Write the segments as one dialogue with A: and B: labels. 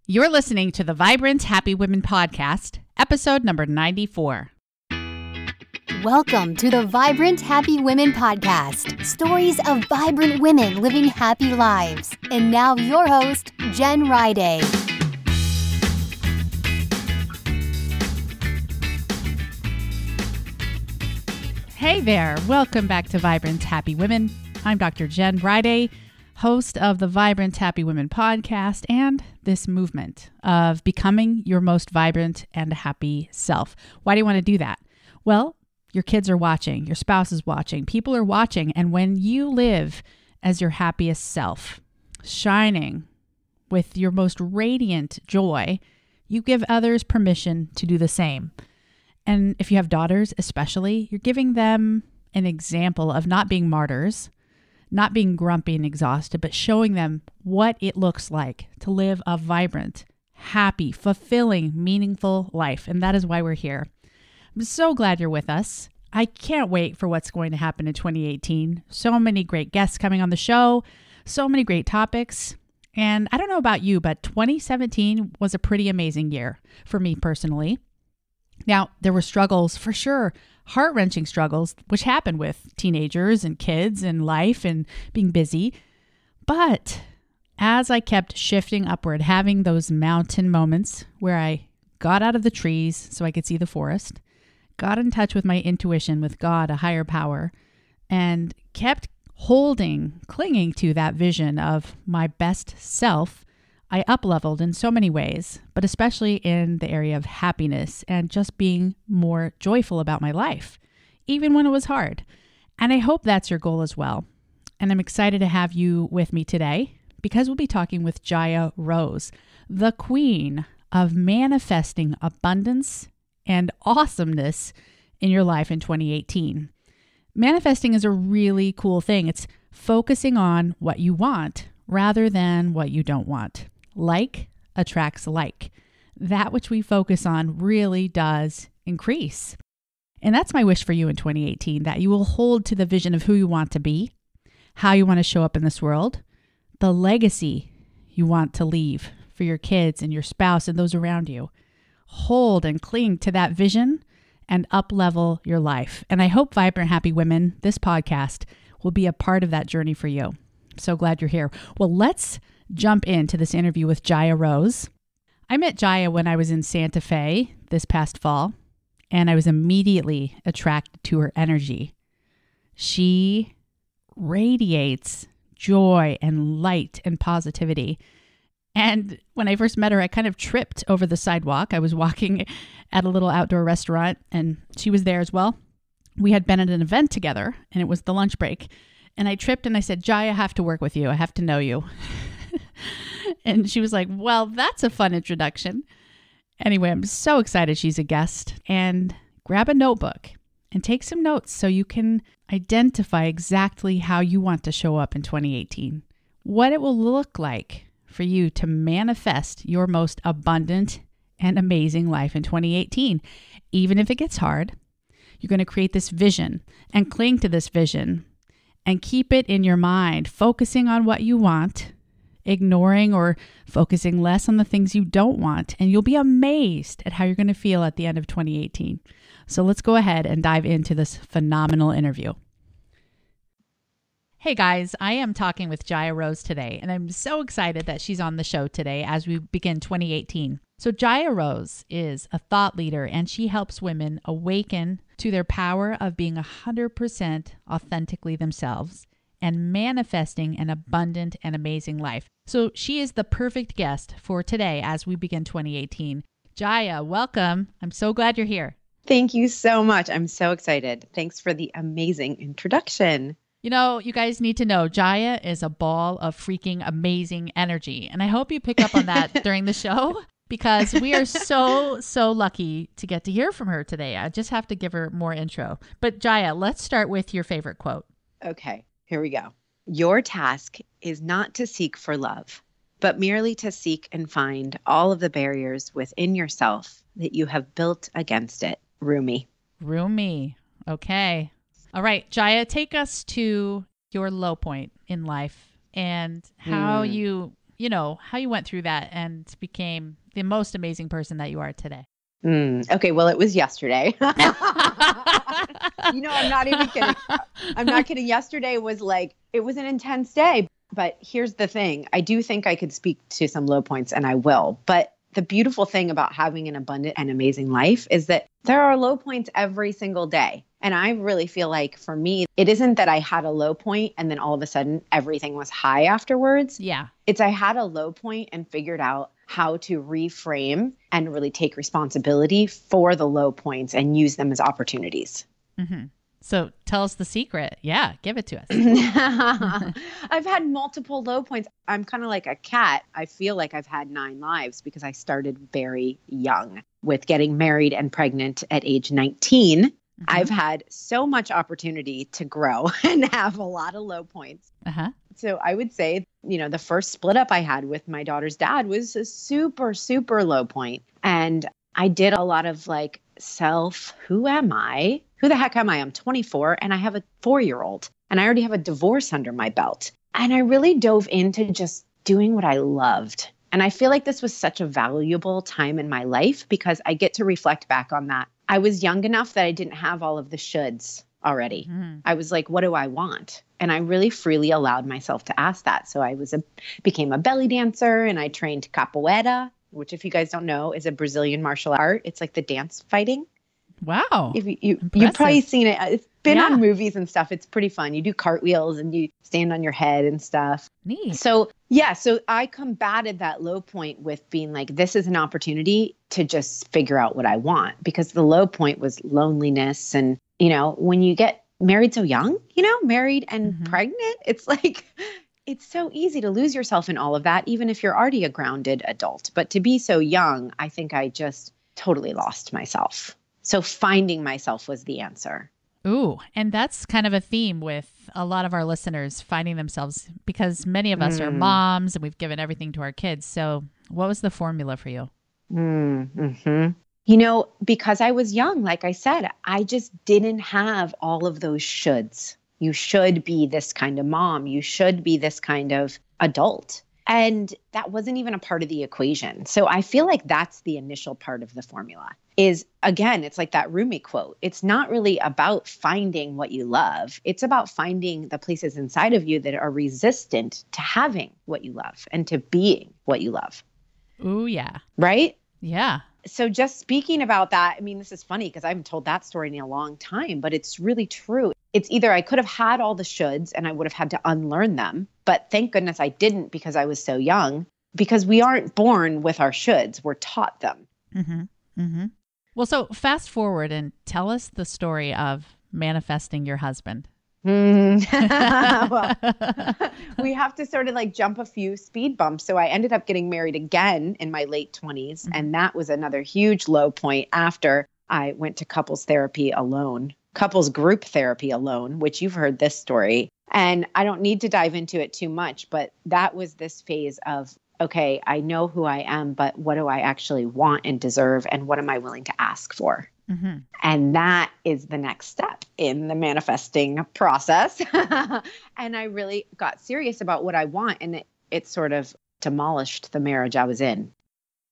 A: You're listening to the Vibrant Happy Women podcast, episode number 94.
B: Welcome to the Vibrant Happy Women podcast. Stories of vibrant women living happy lives. And now your host, Jen Riday.
A: Hey there. Welcome back to Vibrant Happy Women. I'm Dr. Jen Riday, host of the Vibrant Happy Women podcast and this movement of becoming your most vibrant and happy self. Why do you want to do that? Well, your kids are watching, your spouse is watching, people are watching, and when you live as your happiest self, shining with your most radiant joy, you give others permission to do the same. And if you have daughters especially, you're giving them an example of not being martyrs, not being grumpy and exhausted, but showing them what it looks like to live a vibrant, happy, fulfilling, meaningful life. And that is why we're here. I'm so glad you're with us. I can't wait for what's going to happen in 2018. So many great guests coming on the show, so many great topics. And I don't know about you, but 2017 was a pretty amazing year for me personally. Now, there were struggles for sure, heart-wrenching struggles, which happen with teenagers and kids and life and being busy. But as I kept shifting upward, having those mountain moments where I got out of the trees so I could see the forest, got in touch with my intuition, with God, a higher power, and kept clinging to that vision of my best self, I up-leveled in so many ways, but especially in the area of happiness and just being more joyful about my life, even when it was hard. And I hope that's your goal as well. And I'm excited to have you with me today because we'll be talking with Jaya Rose, the queen of manifesting abundance and awesomeness in your life in 2018. Manifesting is a really cool thing. It's focusing on what you want rather than what you don't want. Like attracts like. That which we focus on really does increase. And that's my wish for you in 2018, that you will hold to the vision of who you want to be, how you want to show up in this world, the legacy you want to leave for your kids and your spouse and those around you. Hold and cling to that vision and up-level your life. And I hope Vibrant Happy Women, this podcast, will be a part of that journey for you. I'm so glad you're here. Well, let's jump into this interview with Jaya Rose. I met Jaya when I was in Santa Fe this past fall, and I was immediately attracted to her energy. She radiates joy and light and positivity. And when I first met her, I kind of tripped over the sidewalk. I was walking at a little outdoor restaurant, and she was there as well. We had been at an event together, and it was the lunch break. And I tripped and I said, Jaya, I have to work with you. I have to know you. And she was like, well, that's a fun introduction. Anyway, I'm so excited she's a guest. And grab a notebook and take some notes so you can identify exactly how you want to show up in 2018. What it will look like for you to manifest your most abundant and amazing life in 2018. Even if it gets hard, you're going to create this vision and cling to this vision and keep it in your mind, focusing on what you want, ignoring or focusing less on the things you don't want, and you'll be amazed at how you're going to feel at the end of 2018. So let's go ahead and dive into this phenomenal interview. Hey guys, I am talking with Jaya Rose today, and I'm so excited that she's on the show today as we begin 2018. So Jaya Rose is a thought leader, and she helps women awaken to their power of being 100% authentically themselves and manifesting an abundant and amazing life. So she is the perfect guest for today as we begin 2018. Jaya, welcome. I'm so glad you're here.
C: Thank you so much. I'm so excited. Thanks for the amazing introduction.
A: You know, you guys need to know Jaya is a ball of freaking amazing energy. And I hope you pick up on that during the show because we are so lucky to get to hear from her today. I just have to give her more intro. But Jaya, let's start with your favorite quote.
C: Okay, here we go. Your task is not to seek for love, but merely to seek and find all of the barriers within yourself that you have built against it. Rumi.
A: Okay. All right, Jaya, take us to your low point in life and how you how you went through that and became the most amazing person that you are today.
C: Okay, well, it was yesterday. I'm not even kidding. I'm not kidding. Yesterday was it was an intense day. But here's the thing. I do think I could speak to some low points, and I will. But the beautiful thing about having an abundant and amazing life is that there are low points every single day. And I really feel like for me, it isn't that I had a low point and then all of a sudden everything was high afterwards.
A: Yeah.
C: It's I had a low point and figured out how to reframe and really take responsibility for the low points and use them as opportunities.
A: Mm-hmm. So tell us the secret. Yeah, give it to us.
C: I've had multiple low points. I'm kind of like a cat. I feel like I've had 9 lives because I started very young with getting married and pregnant at age 19. Mm-hmm. I've had so much opportunity to grow and have a lot of low points.
A: Uh-huh.
C: So I would say, the first split up I had with my daughter's dad was a super, super low point. And I did a lot of who am I? Who the heck am I? I'm 24 and I have a 4-year-old and I already have a divorce under my belt. And I really dove into just doing what I loved. And I feel like this was such a valuable time in my life because I get to reflect back on that. I was young enough that I didn't have all of the shoulds already. Mm. I was like, what do I want? And I really freely allowed myself to ask that. So I became a belly dancer and I trained capoeira, which if you guys don't know is a Brazilian martial art. It's like the dance fighting.
A: Wow.
C: You've probably seen it. It's been on movies and stuff. It's pretty fun. You do cartwheels and you stand on your head and stuff.
A: Neat.
C: So I combated that low point with being like, this is an opportunity to just figure out what I want, because the low point was loneliness. And, when you get married so young, married and mm-hmm. pregnant, it's like, it's so easy to lose yourself in all of that, even if you're already a grounded adult. But to be so young, I think I just totally lost myself. So finding myself was the answer.
A: Ooh, and that's kind of a theme with a lot of our listeners, finding themselves, because many of us are moms and we've given everything to our kids. So what was the formula for you?
C: Mm-hmm. Because I was young, like I said, I just didn't have all of those shoulds. You should be this kind of mom. You should be this kind of adult. And that wasn't even a part of the equation. So I feel like that's the initial part of the formula is, again, it's like that Rumi quote. It's not really about finding what you love. It's about finding the places inside of you that are resistant to having what you love and to being what you love.
A: Ooh, yeah.
C: Right?
A: Yeah.
C: So just speaking about that, this is funny because I haven't told that story in a long time, but it's really true. It's either I could have had all the shoulds and I would have had to unlearn them, but thank goodness I didn't because I was so young, because we aren't born with our shoulds. We're taught them.
A: Mm-hmm. Mm-hmm. Well, so fast forward and tell us the story of manifesting your husband.
C: Well, we have to sort of jump a few speed bumps. So I ended up getting married again in my late 20s. Mm-hmm. And that was another huge low point after I went to couples group therapy alone, which you've heard this story. And I don't need to dive into it too much, but that was this phase of, okay, I know who I am, but what do I actually want and deserve? And what am I willing to ask for? Mm-hmm. And that is the next step in the manifesting process. And I really got serious about what I want. And it sort of demolished the marriage I was in.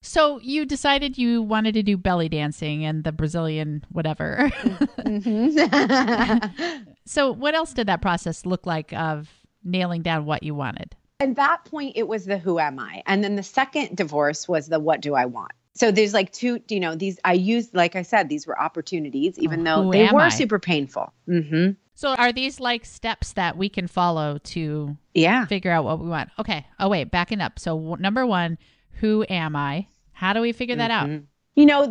A: So you decided you wanted to do belly dancing and the Brazilian whatever. Mm-hmm. So what else did that process look like of nailing down what you wanted?
C: At that point, it was the who am I? And then the second divorce was the what do I want? So there's two, these I used, like I said, these were opportunities, even though they were super painful. Mm-hmm.
A: So are these steps that we can follow to figure out what we want? Okay. Oh, wait, backing up. So number 1, who am I? How do we figure that out?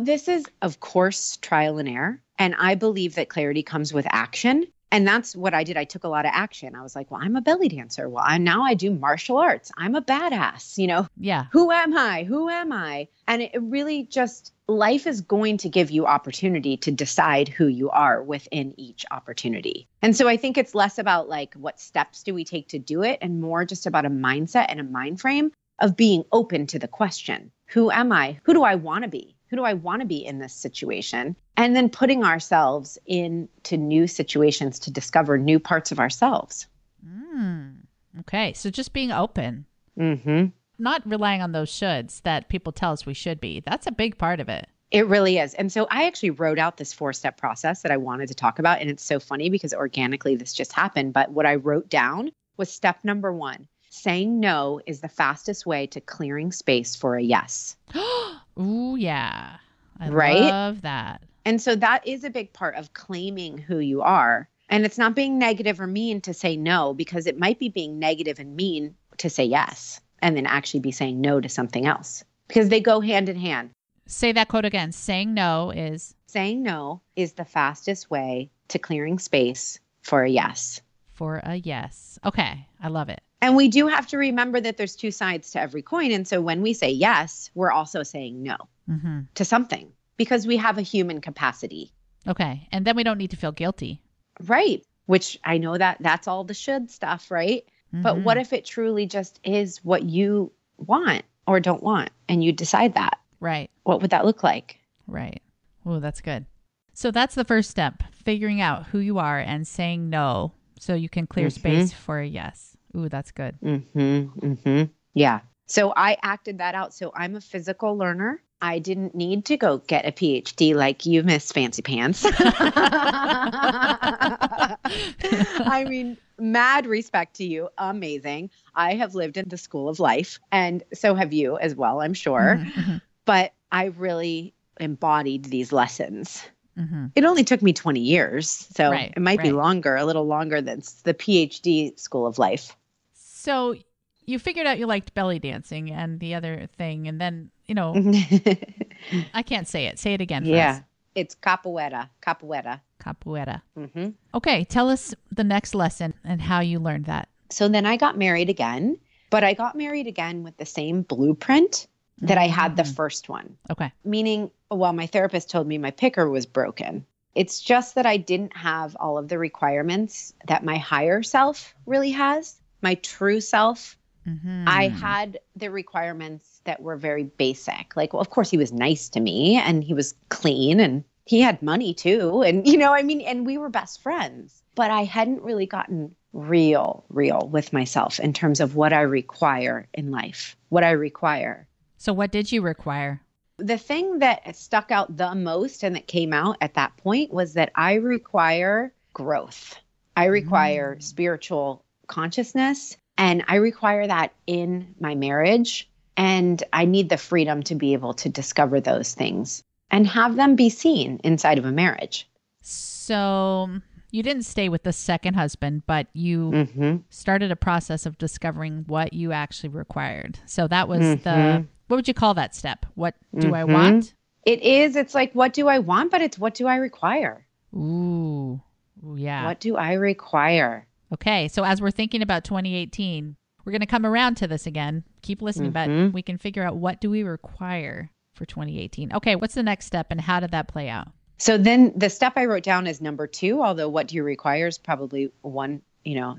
C: This is, of course, trial and error. And I believe that clarity comes with action. And that's what I did. I took a lot of action. I was like, well, I'm a belly dancer. Well, now I do martial arts. I'm a badass,
A: Yeah.
C: Who am I? Who am I? And it really just, life is going to give you opportunity to decide who you are within each opportunity. And so I think it's less about what steps do we take to do it and more just about a mindset and a mind frame of being open to the question, who am I? Who do I want to be? Who do I want to be in this situation? And then putting ourselves into new situations to discover new parts of ourselves.
A: Okay. So just being open.
C: Mm-hmm.
A: not relying on those shoulds that people tell us we should be. That's a big part of it.
C: It really is. And so I actually wrote out this 4-step process that I wanted to talk about. And it's so funny because organically this just happened. But what I wrote down was step number 1. Saying no is the fastest way to clearing space for a yes.
A: Ooh, yeah. I
C: Right?
A: love that.
C: And so that is a big part of claiming who you are. And it's not being negative or mean to say no, because it might be being negative and mean to say yes and then actually be saying no to something else, because they go hand in hand.
A: Say that quote again. Saying no is
C: the fastest way to clearing space for a yes.
A: for a yes. Okay. I love it.
C: And we do have to remember that there's 2 sides to every coin. And so when we say yes, we're also saying no to something, because we have a human capacity.
A: Okay. And then we don't need to feel guilty.
C: Right. Which I know that that's all the should stuff, right? But what if it truly just is what you want or don't want, and you decide that?
A: Right.
C: What would that look like?
A: Right. Oh, that's good. So that's the first step, figuring out who you are and saying no so you can clear space for a yes. Ooh, that's good.
C: Yeah. So I acted that out. So I'm a physical learner. I didn't need to go get a PhD like you, Miss Fancy Pants. I mean, mad respect to you. Amazing. I have lived in the school of life, and so have you as well, I'm sure. But I really embodied these lessons. It only took me 20 years. So it might be longer, a little longer than the PhD school of life.
A: So you figured out you liked belly dancing and the other thing. And then, you know, I can't say it. Say it again for us.
C: It's capoeira.
A: Capoeira. Okay. Tell us the next lesson and how you learned that.
C: So then I got married again, but I got married again with the same blueprint that I had the first one.
A: Okay.
C: Meaning, well, my therapist told me my picker was broken. It's just that I didn't have all of the requirements that my higher self really has, my true self. I had the requirements that were very basic. Like, well, of course, he was nice to me and he was clean and he had money too. And, you know, I mean, and we were best friends. But I hadn't really gotten real with myself in terms of what I require in life, what I require.
A: So what did you require?
C: The thing that stuck out the most and that came out at that point was that I require growth. I require spiritual consciousness, and I require that in my marriage. And I need the freedom to be able to discover those things and have them be seen inside of a marriage.
A: So you didn't stay with the second husband, but you started a process of discovering what you actually required. So that was what would you call that step? What do I want?
C: It's like, what do I want? But it's what do I require?
A: Ooh, yeah.
C: What do I require?
A: Okay. So as we're thinking about 2018, we're going to come around to this again. Keep listening, but we can figure out what do we require for 2018. Okay. What's the next step and how did that play out?
C: So then the step I wrote down is number 2, although what do you require is probably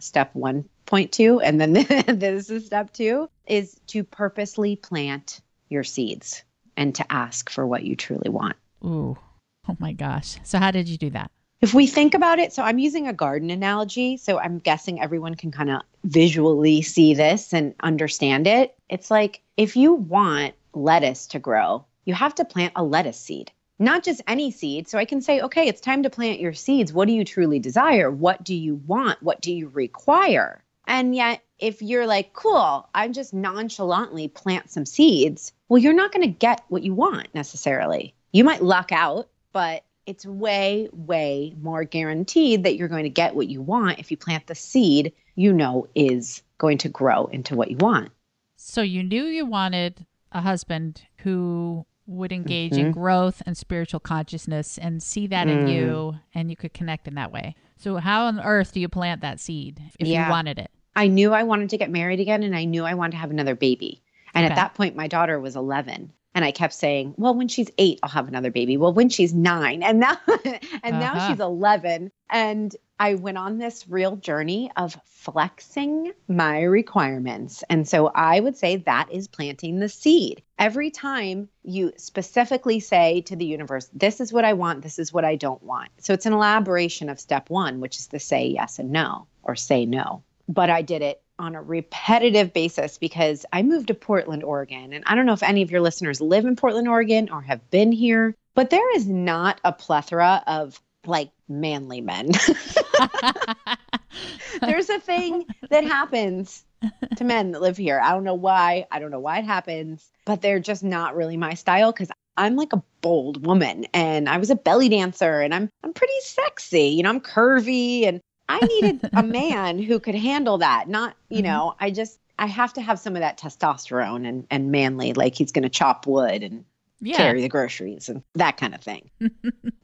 C: step 1.2. And then this is step 2 is to purposely plant your seeds and to ask for what you truly want.
A: Ooh, oh my gosh. So how did you do that?
C: If we think about it, so I'm using a garden analogy, so I'm guessing everyone can kind of visually see this and understand it. It's like if you want lettuce to grow, you have to plant a lettuce seed, not just any seed. So I can say, okay, it's time to plant your seeds. What do you truly desire? What do you want? What do you require? And yet, if you're like, cool, I'm just nonchalantly plant some seeds, well, you're not going to get what you want necessarily. You might luck out, but it's way, way more guaranteed that you're going to get what you want if you plant the seed is going to grow into what you want.
A: So you knew you wanted a husband who would engage in growth and spiritual consciousness and see that in you, and you could connect in that way. So how on earth do you plant that seed if you wanted it?
C: I knew I wanted to get married again, and I knew I wanted to have another baby. And at that point, my daughter was 11. And I kept saying, well, when she's 8, I'll have another baby. Well, when she's 9. And now now she's 11. And I went on this real journey of flexing my requirements. And so I would say that is planting the seed. Every time you specifically say to the universe, this is what I want, this is what I don't want. So it's an elaboration of step 1, which is to say yes and no, or say no. But I did it on a repetitive basis because I moved to Portland, Oregon. And I don't know if any of your listeners live in Portland, Oregon or have been here, but there is not a plethora of like manly men. There's a thing that happens to men that live here. I don't know why. I don't know why it happens, but they're just not really my style because I'm like a bold woman and I was a belly dancer and I'm pretty sexy. You know, I'm curvy and I needed a man who could handle that. Not, you know, I have to have some of that testosterone and manly, like he's going to chop wood and carry the groceries and that kind of thing.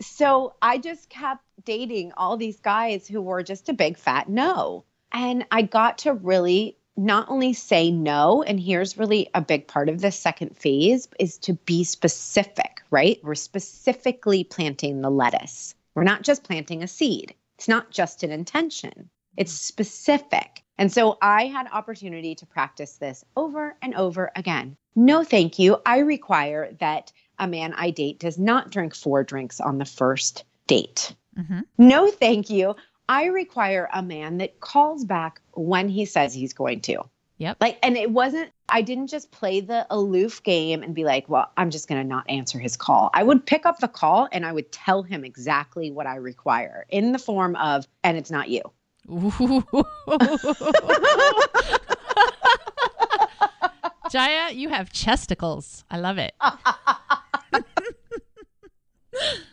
C: So I just kept dating all these guys who were just a big fat no. And I got to really not only say no, and here's really a big part of this second phase is to be specific, right? We're specifically planting the lettuce. We're not just planting a seed. It's not just an intention. It's specific. And so I had opportunity to practice this over and over again. No, thank you. I require that a man I date does not drink 4 drinks on the first date. No, thank you. I require a man that calls back when he says he's going to.
A: Yep.
C: And I didn't just play the aloof game and be like, well, I'm just going to not answer his call. I would pick up the call and I would tell him exactly what I require in the form of, and it's not you.
A: Jaya, you have chesticles. I love it.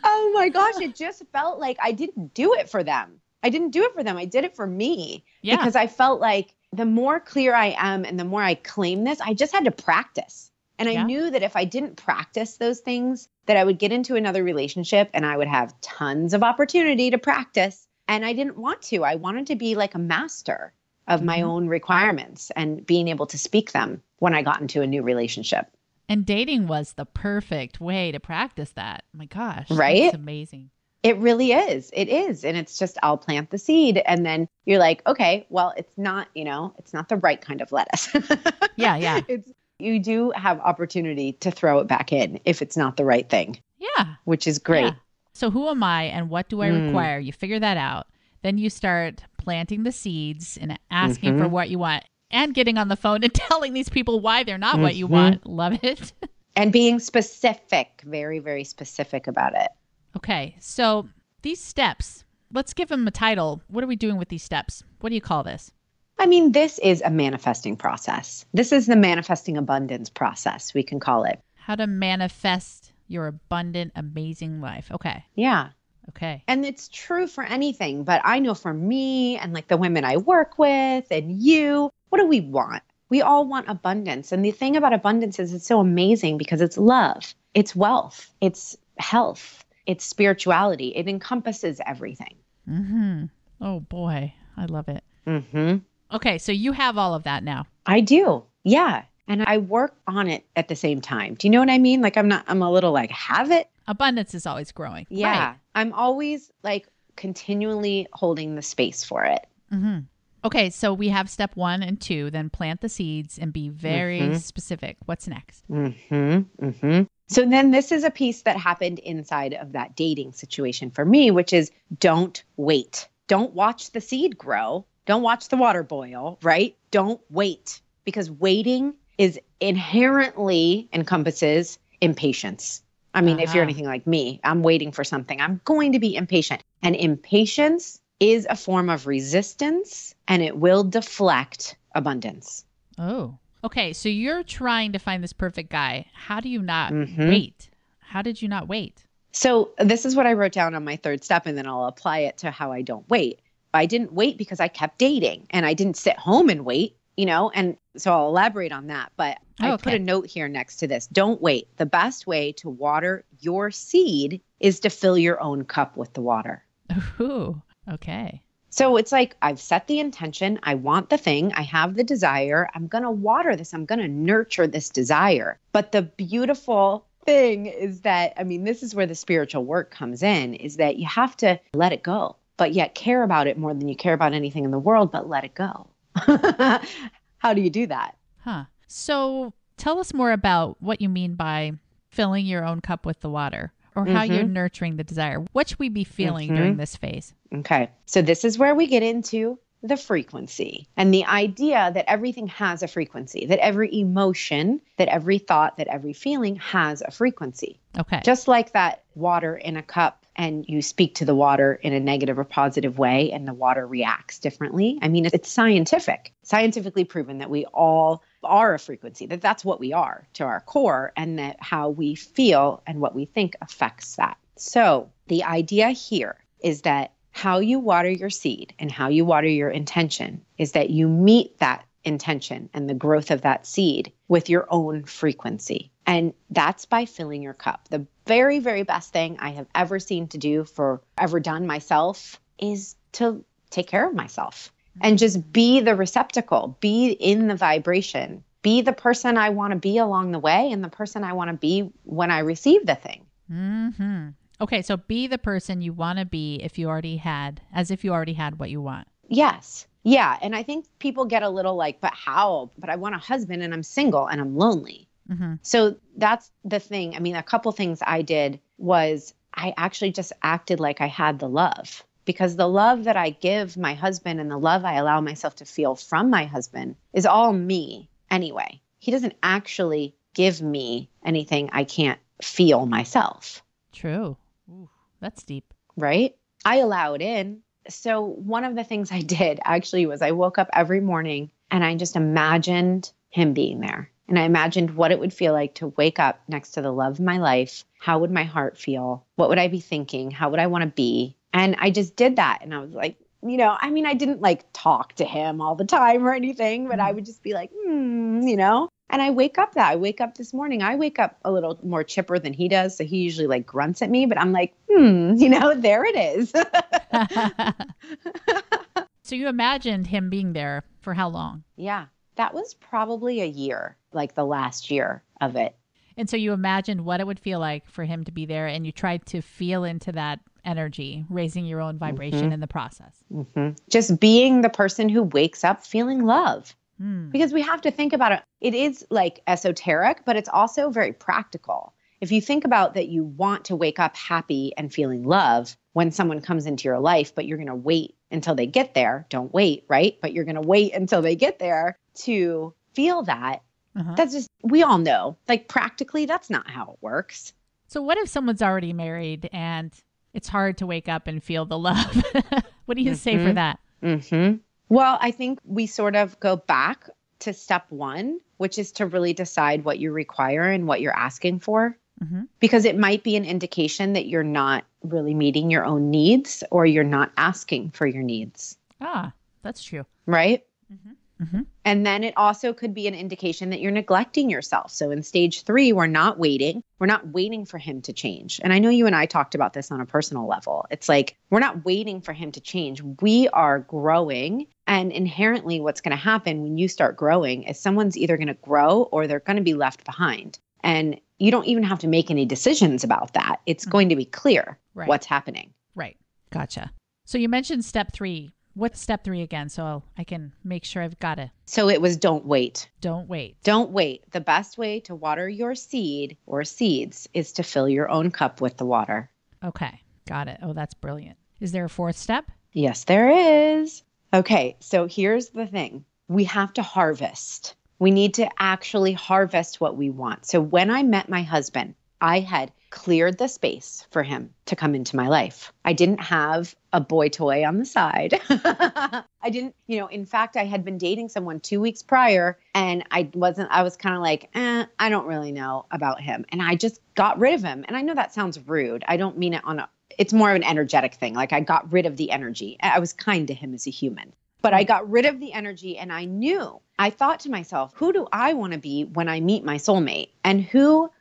C: Oh my gosh. It just felt like I didn't do it for them. I didn't do it for them. I did it for me because I felt like the more clear I am and the more I claim this, I just had to practice. And I knew that if I didn't practice those things, that I would get into another relationship and I would have tons of opportunity to practice. And I didn't want to. I wanted to be like a master of my own requirements and being able to speak them when I got into a new relationship.
A: And dating was the perfect way to practice that. Oh my gosh.
C: Right?
A: That's amazing.
C: It really is. It is. And it's just, I'll plant the seed. And then you're like, okay, well, it's not, it's not the right kind of lettuce.
A: Yeah.
C: You do have opportunity to throw it back in if it's not the right thing.
A: Yeah.
C: Which is great.
A: Yeah. So who am I and what do I require? You figure that out. Then you start planting the seeds and asking for what you want and getting on the phone and telling these people why they're not what you want. Love it.
C: And being specific, very, very specific about it.
A: Okay. So these steps, let's give them a title. What are we doing with these steps? What do you call this?
C: I mean, this is a manifesting process. This is the manifesting abundance process, we can call it.
A: How to manifest your abundant, amazing life. Okay.
C: Yeah.
A: Okay.
C: And it's true for anything, but I know for me and like the women I work with and you, what do we want? We all want abundance. And the thing about abundance is it's so amazing because it's love, it's wealth, it's health, it's spirituality. It encompasses everything.
A: Oh boy. I love it.
C: Mm-hmm.
A: Okay. So you have all of that now.
C: I do. Yeah. And I work on it at the same time. Do you know what I mean? Like I'm a little like, have it.
A: Abundance is always growing.
C: Yeah.
A: Right.
C: I'm always like continually holding the space for it.
A: Okay. So we have step 1 and 2, then plant the seeds and be very specific. What's next?
C: So then this is a piece that happened inside of that dating situation for me, which is don't wait. Don't watch the seed grow. Don't watch the water boil, right? Don't wait because waiting is inherently encompasses impatience. I mean, if you're anything like me, I'm waiting for something. I'm going to be impatient. And impatience is a form of resistance and it will deflect abundance.
A: Oh, okay. So you're trying to find this perfect guy. How do you not wait? How did you not wait?
C: So this is what I wrote down on my 3rd step, and then I'll apply it to how I don't wait. I didn't wait because I kept dating and I didn't sit home and wait, and so I'll elaborate on that. But I put a note here next to this. Don't wait. The best way to water your seed is to fill your own cup with the water.
A: Ooh, okay.
C: So it's like I've set the intention. I want the thing. I have the desire. I'm going to water this. I'm going to nurture this desire. But the beautiful thing is that, this is where the spiritual work comes in, is that you have to let it go, but yet care about it more than you care about anything in the world, but let it go. How do you do that?
A: So tell us more about what you mean by filling your own cup with the water, or how you're nurturing the desire. What should we be feeling during this phase?
C: Okay. So this is where we get into the frequency and the idea that everything has a frequency, that every emotion, that every thought, that every feeling has a frequency.
A: Okay.
C: Just like that water in a cup, and you speak to the water in a negative or positive way and the water reacts differently. I mean, it's scientifically proven that we all are a frequency, that that's what we are to our core, and that how we feel and what we think affects that. So the idea here is that how you water your seed and how you water your intention is that you meet that intention and the growth of that seed with your own frequency. And that's by filling your cup. The very, very best thing I have ever seen to do ever done myself is to take care of myself and just be the receptacle, be in the vibration, be the person I want to be along the way and the person I want to be when I receive the thing.
A: Mm-hmm. Okay, so be the person you want to be as if you already had what you want.
C: Yes. Yeah. And I think people get a little like, but how? But I want a husband and I'm single and I'm lonely. Mm-hmm. So that's the thing. I mean, a couple things I did was I actually just acted like I had the love, because the love that I give my husband and the love I allow myself to feel from my husband is all me anyway. He doesn't actually give me anything I can't feel myself.
A: True. Ooh, that's deep.
C: Right? I allow it in. So one of the things I did actually was I woke up every morning and I just imagined him being there. And I imagined what it would feel like to wake up next to the love of my life. How would my heart feel? What would I be thinking? How would I want to be? And I just did that. And I was like, I mean, I didn't like talk to him all the time or anything, but I would just be like, And I wake up this morning, I wake up a little more chipper than he does. So he usually like grunts at me, but I'm like, there it is.
A: So you imagined him being there for how long?
C: Yeah, that was probably a year, like the last year of it.
A: And so you imagined what it would feel like for him to be there, and you tried to feel into that energy, raising your own vibration in the process. Mm-hmm.
C: Just being the person who wakes up feeling love. Because we have to think about it. It is like esoteric, but it's also very practical. If you think about that, you want to wake up happy and feeling love when someone comes into your life, but you're going to wait until they get there. Don't wait, right? But you're going to wait until they get there to feel that. Uh-huh. That's just, we all know, like practically, that's not how it works.
A: So what if someone's already married and it's hard to wake up and feel the love? What do you say for that?
C: Mm-hmm. Well, I think we sort of go back to step one, which is to really decide what you require and what you're asking for, because it might be an indication that you're not really meeting your own needs or you're not asking for your needs.
A: Ah, that's true.
C: Right? Mm-hmm. Mm-hmm. And then it also could be an indication that you're neglecting yourself. So in stage 3, we're not waiting. We're not waiting for him to change. And I know you and I talked about this on a personal level. It's like, we're not waiting for him to change. We are growing. And inherently what's going to happen when you start growing is someone's either going to grow or they're going to be left behind. And you don't even have to make any decisions about that. It's going to be clear what's happening.
A: Right. Gotcha. So you mentioned step 3. What's step 3 again? So I can make sure I've got it.
C: So it was don't wait.
A: Don't wait.
C: Don't wait. The best way to water your seed or seeds is to fill your own cup with the water.
A: Okay. Got it. Oh, that's brilliant. Is there a 4th step?
C: Yes, there is. Okay. So here's the thing. We have to harvest. We need to actually harvest what we want. So when I met my husband, I had cleared the space for him to come into my life. I didn't have a boy toy on the side. I didn't, in fact, I had been dating someone 2 weeks prior and I was kind of like, I don't really know about him. And I just got rid of him. And I know that sounds rude. I don't mean it it's more of an energetic thing. Like I got rid of the energy. I was kind to him as a human, but I got rid of the energy and I thought to myself, who do I want to be when I meet my soulmate? And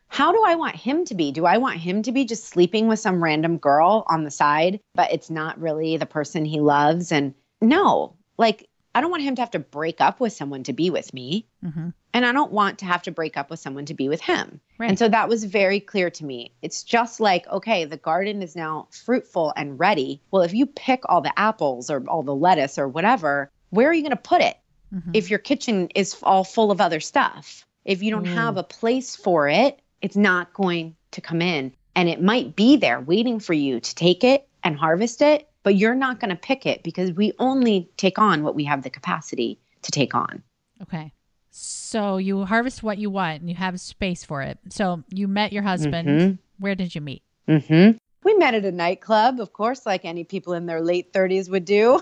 C: how do I want him to be? Do I want him to be just sleeping with some random girl on the side, but it's not really the person he loves? And no, I don't want him to have to break up with someone to be with me. Mm-hmm. And I don't want to have to break up with someone to be with him. Right. And so that was very clear to me. It's just like, okay, the garden is now fruitful and ready. Well, if you pick all the apples or all the lettuce or whatever, where are you going to put it? Mm-hmm. If your kitchen is all full of other stuff, if you don't have a place for it, it's not going to come in. And it might be there waiting for you to take it and harvest it, but you're not going to pick it because we only take on what we have the capacity to take on.
A: Okay. So you harvest what you want and you have space for it. So you met your husband. Mm-hmm. Where did you meet?
C: Mm-hmm. We met at a nightclub, of course, like any people in their late 30s would do.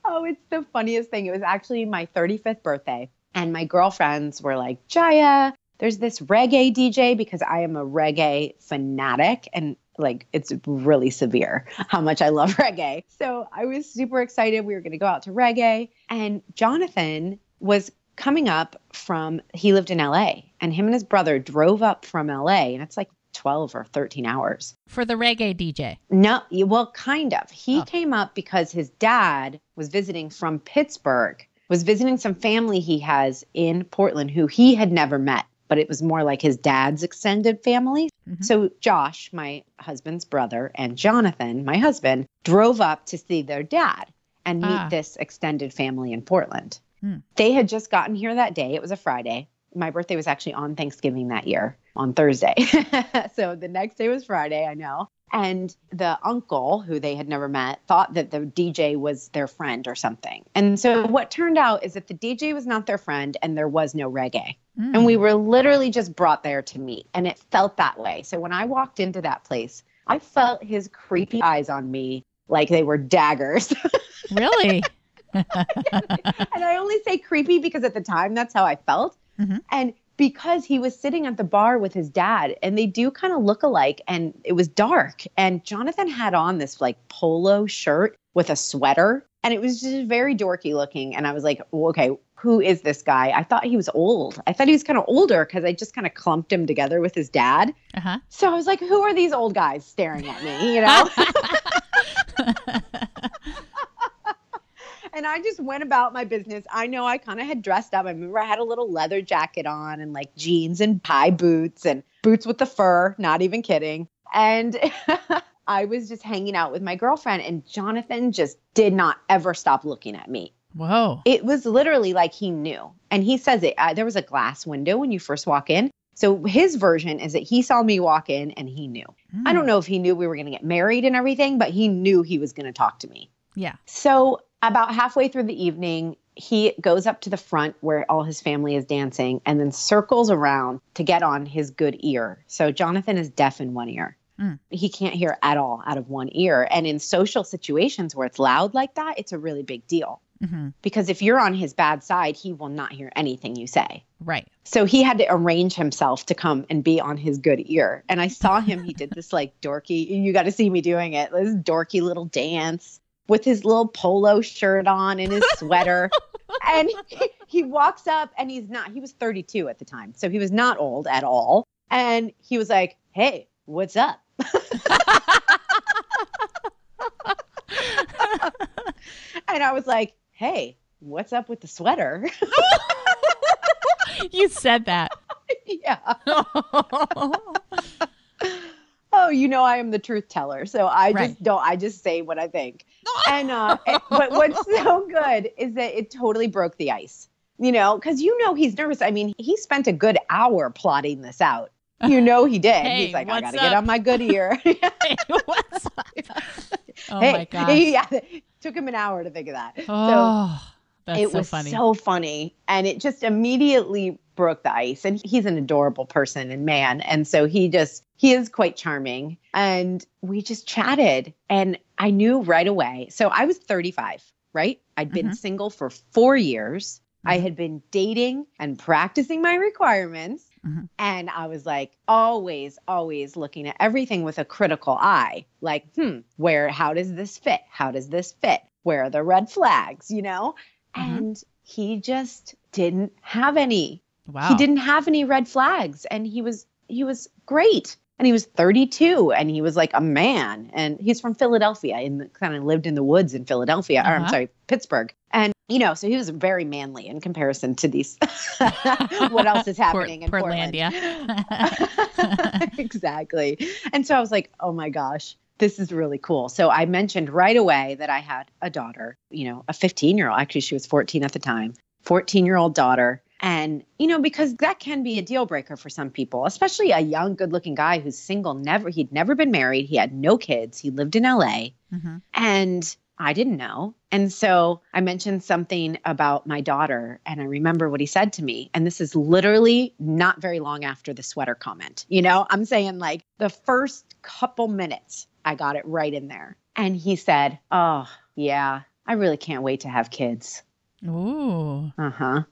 C: Oh, it's the funniest thing. It was actually my 35th birthday. And my girlfriends were like, Jaya, there's this reggae DJ, because I am a reggae fanatic. And like, it's really severe how much I love reggae. So I was super excited. We were going to go out to reggae. And Jonathan was coming up he lived in LA, and him and his brother drove up from LA. And it's like 12 or 13 hours.
A: For the reggae DJ?
C: No, well, kind of. He came up because his dad was visiting from Pittsburgh, was visiting some family he has in Portland who he had never met, but it was more like his dad's extended family. Mm-hmm. So Josh, my husband's brother, and Jonathan, my husband, drove up to see their dad and meet this extended family in Portland. They had just gotten here that day. It was a Friday. My birthday was actually on Thanksgiving that year, on Thursday. So the next day was Friday, I know. And the uncle, who they had never met, thought that the DJ was their friend or something. And so what turned out is that the DJ was not their friend and there was no reggae. And we were literally just brought there to meet. And it felt that way. So when I walked into that place, I felt his creepy eyes on me like they were daggers.
A: Really?
C: And I only say creepy because at the time that's how I felt. Mm-hmm. And because he was sitting at the bar with his dad, and they do kind of look alike, and it was dark. And Jonathan had on this like polo shirt with a sweater, and it was just very dorky looking. And I was like, well, okay, who is this guy? I thought he was old. I thought he was kind of older because I just kind of clumped him together with his dad. Uh-huh. So I was like, who are these old guys staring at me, you know? And I just went about my business. I know I kind of had dressed up. I remember I had a little leather jacket on and like jeans and high boots and boots with the fur, not even kidding. And I was just hanging out with my girlfriend, and Jonathan just did not ever stop looking at me.
A: Whoa.
C: It was literally like he knew. And he says it. There was a glass window when you first walk in. So his version is that he saw me walk in and he knew. I don't know if he knew we were going to get married and everything, but he knew he was going to talk to me.
A: Yeah.
C: So about halfway through the evening, he goes up to the front where all his family is dancing and then circles around to get on his good ear. So Jonathan is deaf in one ear. He can't hear at all out of one ear. And in social situations where it's loud like that, it's a really big deal. Mm-hmm. Because if you're on his bad side, he will not hear anything you say.
A: Right.
C: So he had to arrange himself to come and be on his good ear. And I saw him, he did this like dorky, you got to see me doing it, this dorky little dance with his little polo shirt on and his sweater. And he walks up, and he was 32 at the time. So he was not old at all. And he was like, hey, what's up? And I was like, hey, what's up with the sweater?
A: You said that.
C: Yeah. Oh, you know, I am the truth teller. So I just say what I think. And, but what's so good is that it totally broke the ice, you know, because, you know, he's nervous. I mean, he spent a good hour plotting this out. You know, he did.
A: Hey,
C: he's like, I got to get on my good ear.
A: Hey, what's up? Oh my gosh.
C: Yeah, it took him an hour to think of that.
A: Oh,
C: so
A: that's
C: it
A: so
C: was
A: funny.
C: so funny. And it just immediately broke the ice. And he's an adorable person and man. And so he is quite charming. And we just chatted. And I knew right away. So I was 35, right? I'd been single for 4 years. I had been dating and practicing my requirements. And I was like, always looking at everything with a critical eye. Like, how does this fit? How does this fit? Where are the red flags, you know? And he just didn't have any.
A: Wow.
C: He didn't have any red flags. And he was great. And he was 32, and he was like a man. And he's from Philadelphia, kind of lived in the woods in Philadelphia, or I'm sorry, Pittsburgh. And, you know, so he was very manly in comparison to these, what else is happening in Portland. Exactly. And so I was like, oh my gosh, this is really cool. So I mentioned right away that I had a daughter, you know, a 15-year-old, actually she was 14 at the time, 14-year-old daughter. And, because that can be a deal breaker for some people, especially a young, good looking guy who's single, he'd never been married. He had no kids. He lived in LA and I didn't know. And so I mentioned something about my daughter and I remember what he said to me. And this is literally not very long after the sweater comment. I'm saying like the first couple minutes, I got it right in there. And he said, "Oh, yeah, I really can't wait to have kids."
A: Ooh.
C: Uh-huh.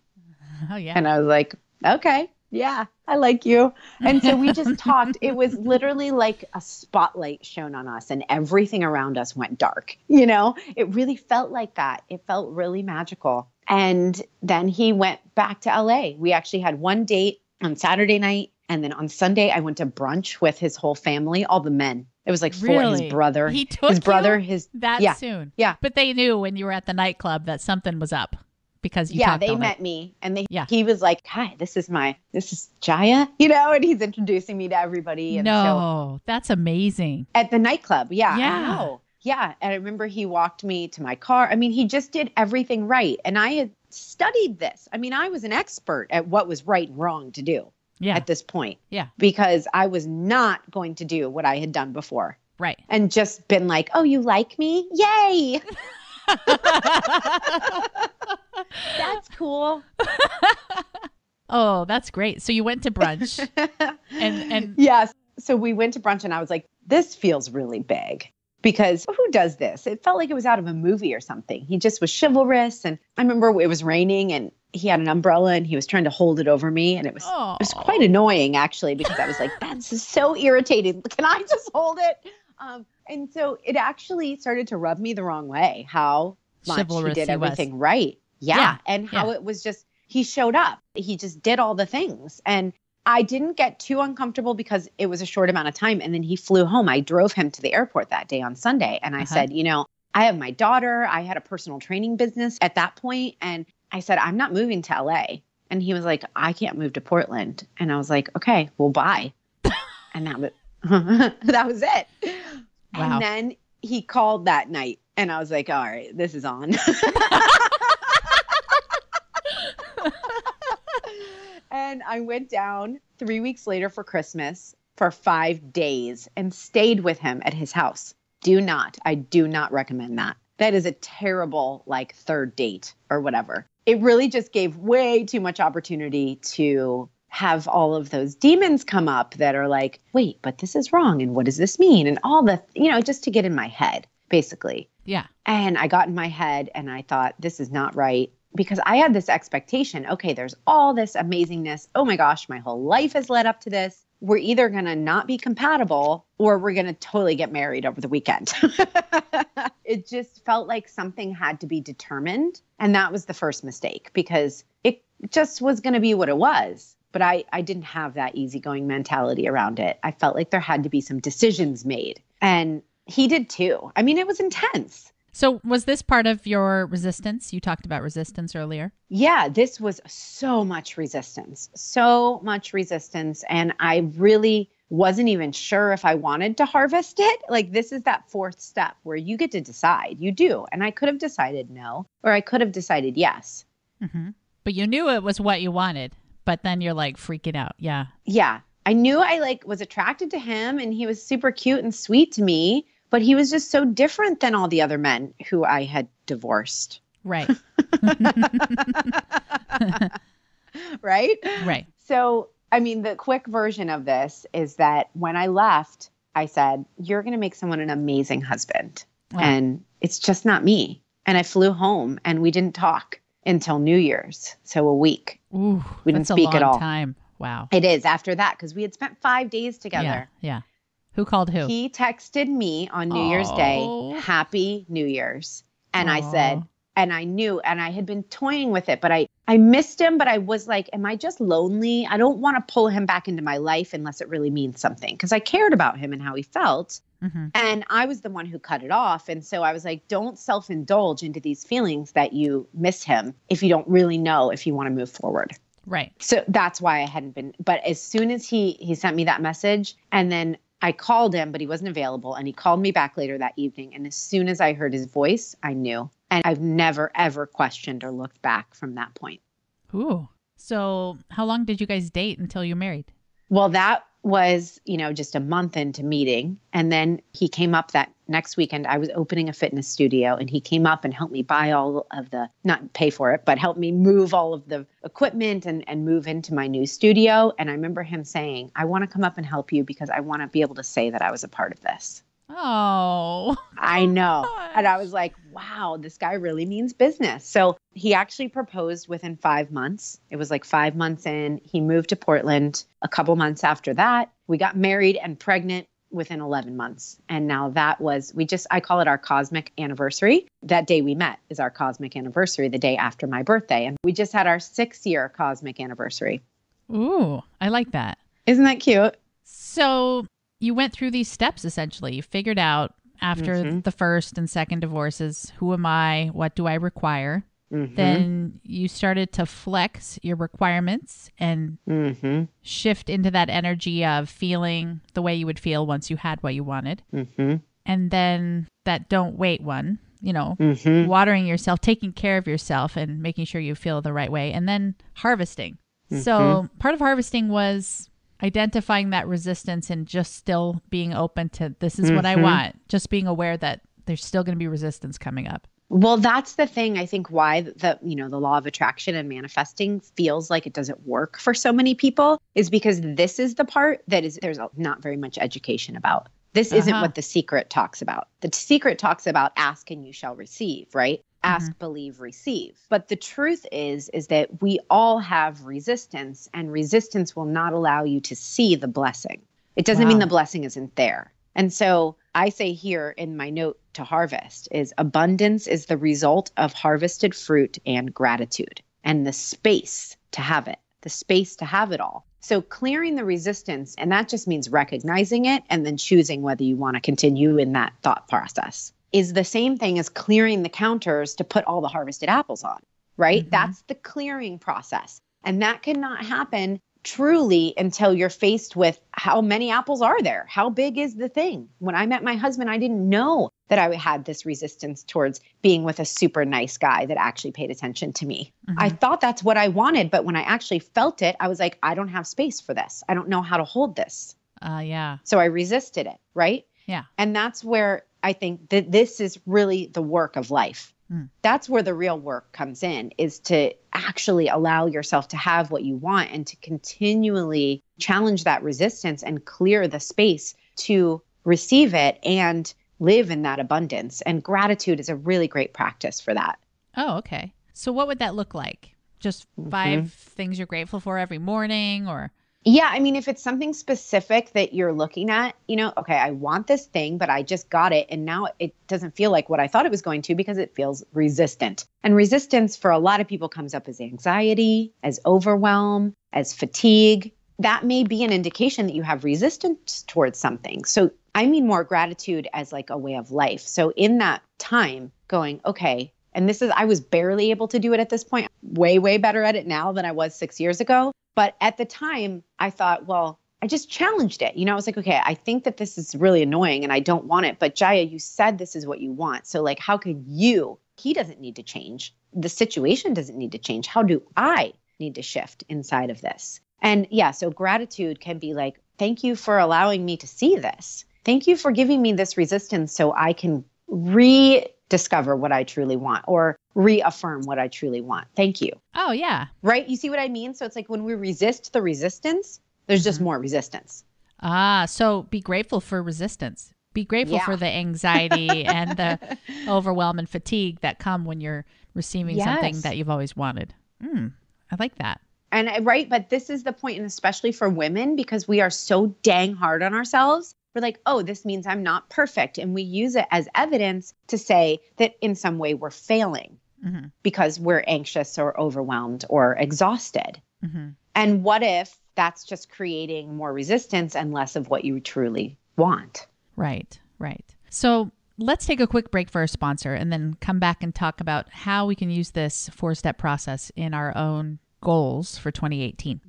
A: Oh, yeah.
C: And I was like, okay, yeah, I like you. And so we just talked. It was literally like a spotlight shone on us and everything around us went dark. It really felt like that. It felt really magical. And then he went back to LA. We actually had one date on Saturday night. And then on Sunday, I went to brunch with his whole family, all the men. It was like
A: Really?
C: his brother.
A: He took
C: his brother,
A: you that
C: yeah,
A: soon.
C: Yeah.
A: But they knew when you were at the nightclub that something was up because you
C: yeah,
A: talked
C: they
A: all
C: met
A: night.
C: me and
A: He
C: was like, "Hi, this is Jaya," and he's introducing me to everybody. And
A: No, that's amazing.
C: at the nightclub. Yeah.
A: Yeah.
C: I know. Yeah. And I remember he walked me to my car. I mean, he just did everything right. And I had studied this. I mean, I was an expert at what was right and wrong to do at this point.
A: Yeah.
C: Because I was not going to do what I had done before.
A: Right.
C: And just been like, "Oh, you like me? Yay." That's cool.
A: Oh, that's great. So you went to brunch and
C: yes. So we went to brunch and I was like, this feels really big because who does this? It felt like it was out of a movie or something. He just was chivalrous. And I remember it was raining and he had an umbrella and he was trying to hold it over me. And it was quite annoying actually, because I was like, that's so irritating. Can I just hold it? And so it actually started to rub me the wrong way, how much
A: Chivalrous
C: he did
A: he was.
C: everything right. Yeah. And how it was just, he showed up. He just did all the things. And I didn't get too uncomfortable because it was a short amount of time. And then he flew home. I drove him to the airport that day on Sunday. And I said, I have my daughter. I had a personal training business at that point. And I said, I'm not moving to LA. And he was like, I can't move to Portland. And I was like, okay, well, bye. And that was it.
A: Wow.
C: And then he called that night and I was like, all right, this is on. And I went down 3 weeks later for Christmas for 5 days and stayed with him at his house. I do not recommend that. That is a terrible, third date or whatever. It really just gave way too much opportunity to have all of those demons come up that are like, wait, but this is wrong. And what does this mean? And all the, just to get in my head, basically.
A: Yeah.
C: And I got in my head and I thought, this is not right. Because I had this expectation, okay, there's all this amazingness. Oh my gosh, my whole life has led up to this. We're either going to not be compatible or we're going to totally get married over the weekend. It just felt like something had to be determined. And that was the first mistake because it just was going to be what it was. But I didn't have that easygoing mentality around it. I felt like there had to be some decisions made. And he did too. I mean, it was intense.
A: So was this part of your resistance? You talked about resistance earlier.
C: Yeah, this was so much resistance. And I really wasn't even sure if I wanted to harvest it. This is that fourth step where you get to decide. You do. And I could have decided no, or I could have decided yes.
A: Mm-hmm. But you knew it was what you wanted, but then you're freaking out. Yeah.
C: Yeah. I knew I was attracted to him and he was super cute and sweet to me. But he was just so different than all the other men who I had divorced.
A: Right.
C: Right?
A: Right.
C: So, I mean, the quick version of this is that when I left, I said, you're going to make someone an amazing husband. Wow. And it's just not me. And I flew home and we didn't talk until New Year's. So a week.
A: Ooh,
C: we didn't speak at all.
A: That's a long time. Wow.
C: It is after that because we had spent 5 days together.
A: Yeah. Who called who?
C: He texted me on New Year's Day, Happy New Year's. And I said, and I knew, and I had been toying with it, but I missed him, but I was like, am I just lonely? I don't want to pull him back into my life unless it really means something. Because I cared about him and how he felt. Mm-hmm. And I was the one who cut it off. And so I was like, don't self-indulge into these feelings that you miss him if you don't really know if you want to move forward.
A: Right.
C: So that's why I hadn't been. But as soon as he sent me that message, and then I called him, but he wasn't available. And he called me back later that evening. And as soon as I heard his voice, I knew. And I've never, ever questioned or looked back from that point.
A: Ooh. So how long did you guys date until you married?
C: Well, that was, just a month into meeting. And then he came up that next weekend. I was opening a fitness studio and he came up and helped me buy all of not pay for it, but help me move all of the equipment and move into my new studio. And I remember him saying, I want to come up and help you because I want to be able to say that I was a part of this.
A: Oh,
C: I know.
A: gosh.
C: And I was like, wow, this guy really means business. So he actually proposed within 5 months. It was like 5 months in. He moved to Portland a couple months after that. We got married and pregnant within 11 months. And now I call it our cosmic anniversary. That day we met is our cosmic anniversary, the day after my birthday. And we just had our 6-year cosmic anniversary.
A: Ooh, I like that.
C: Isn't that cute?
A: So you went through these steps, essentially. You figured out after the first and second divorces, who am I? What do I require? Then you started to flex your requirements and shift into that energy of feeling the way you would feel once you had what you wanted. And then that don't wait one, watering yourself, taking care of yourself and making sure you feel the right way. And then harvesting. So part of harvesting was identifying that resistance and just still being open to this is what I want. Just being aware that there's still going to be resistance coming up.
C: Well, that's the thing. I think why the law of attraction and manifesting feels like it doesn't work for so many people is because this is the part there's not very much education about. This isn't what The Secret talks about. The Secret talks about ask and you shall receive, right? Ask, believe, receive. But the truth is that we all have resistance, and resistance will not allow you to see the blessing. It doesn't mean the blessing isn't there. And so I say here in my note to harvest is abundance is the result of harvested fruit and gratitude and the space to have it all. So clearing the resistance, and that just means recognizing it and then choosing whether you want to continue in that thought process, is the same thing as clearing the counters to put all the harvested apples on, right? That's the clearing process. And that cannot happen truly until you're faced with how many apples are there? How big is the thing? When I met my husband, I didn't know that I had this resistance towards being with a super nice guy that actually paid attention to me. I thought that's what I wanted, but when I actually felt it, I was like, I don't have space for this. I don't know how to hold this.
A: Yeah.
C: So I resisted it, right?
A: Yeah.
C: And that's where I think that this is really the work of life. That's where the real work comes in, is to actually allow yourself to have what you want and to continually challenge that resistance and clear the space to receive it and live in that abundance. And gratitude is a really great practice for that.
A: Oh, okay. So what would that look like? Just 5 things you're grateful for every morning, or?
C: Yeah. I mean, if it's something specific that you're looking at, okay, I want this thing, but I just got it. And now it doesn't feel like what I thought it was going to because it feels resistant. And resistance for a lot of people comes up as anxiety, as overwhelm, as fatigue. That may be an indication that you have resistance towards something. So I mean more gratitude as like a way of life. So in that time going, okay, and I was barely able to do it at this point, way, way better at it now than I was 6 years ago. But at the time, I thought, well, I just challenged it. I was like, okay, I think that this is really annoying and I don't want it. But Jaya, you said this is what you want. So like, how could he doesn't need to change. The situation doesn't need to change. How do I need to shift inside of this? And yeah, so gratitude can be like, thank you for allowing me to see this. Thank you for giving me this resistance so I can rediscover what I truly want or reaffirm what I truly want. Thank you.
A: Oh, yeah.
C: Right? You see what I mean? So it's like when we resist the resistance, there's just more resistance.
A: So be grateful for resistance. Be grateful for the anxiety and the overwhelm and fatigue that come when you're receiving something that you've always wanted. I like that.
C: And right, but this is the point, and especially for women, because we are so dang hard on ourselves. We're like, oh, this means I'm not perfect. And we use it as evidence to say that in some way we're failing because we're anxious or overwhelmed or exhausted. And what if that's just creating more resistance and less of what you truly want?
A: Right. So let's take a quick break for our sponsor and then come back and talk about how we can use this 4-step process in our own goals for 2018.